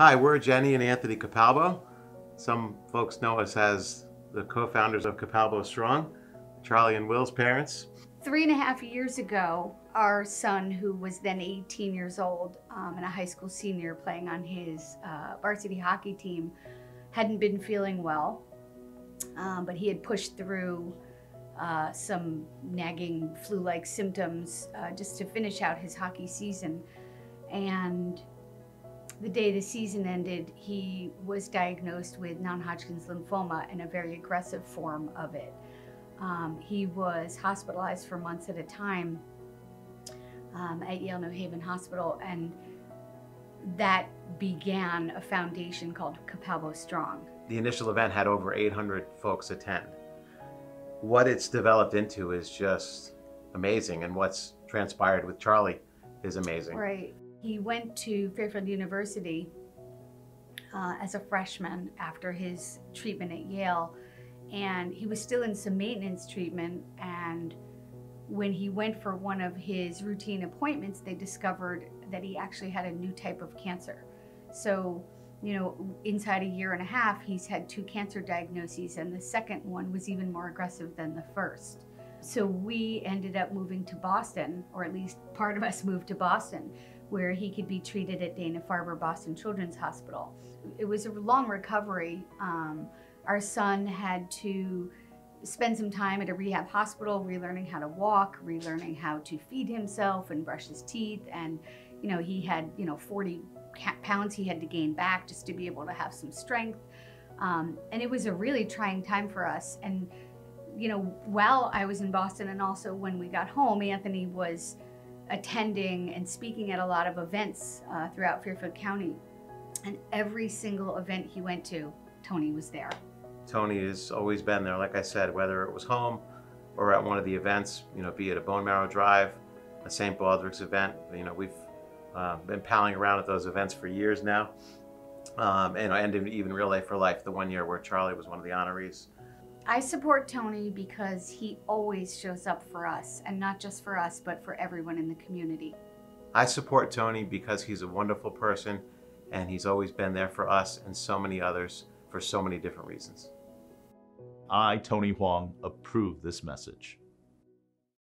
Hi, we're Jenny and Anthony Capalbo. Some folks know us as the co-founders of CAPALBO Strong, Charlie and Will's parents. 3.5 years ago, our son, who was then 18 years old and a high school senior playing on his varsity hockey team, hadn't been feeling well, but he had pushed through some nagging flu-like symptoms just to finish out his hockey season. And the day the season ended, he was diagnosed with non-Hodgkin's lymphoma and a very aggressive form of it. He was hospitalized for months at a time at Yale New Haven Hospital, and that began a foundation called CAPALBO Strong. The initial event had over 800 folks attend. What it's developed into is just amazing, and what's transpired with Charlie is amazing. Right. He went to Fairfield University as a freshman after his treatment at Yale, and he was still in some maintenance treatment, and when he went for one of his routine appointments, they discovered that he actually had a new type of cancer. So, you know, inside a year and a half, he's had 2 cancer diagnoses, and the second one was even more aggressive than the first. So we ended up moving to Boston, or at least part of us moved to Boston, where he could be treated at Dana-Farber Boston Children's Hospital. It was a long recovery. Our son had to spend some time at a rehab hospital, relearning how to walk, relearning how to feed himself and brush his teeth. And, you know, he had, 40 pounds he had to gain back just to be able to have some strength. And it was a really trying time for us. And, while I was in Boston and also when we got home, Anthony was attending and speaking at a lot of events throughout Fairfield County. And every single event he went to, Tony was there. Tony has always been there, like I said, whether it was home or at one of the events, be it a bone marrow drive, a St. Baldrick's event. We've been palling around at those events for years now. And even Relay for Life, the one year where Charlie was one of the honorees. I support Tony because he always shows up for us, and not just for us, but for everyone in the community. I support Tony because he's a wonderful person, and he's always been there for us and so many others for so many different reasons. I, Tony Hwang, approve this message.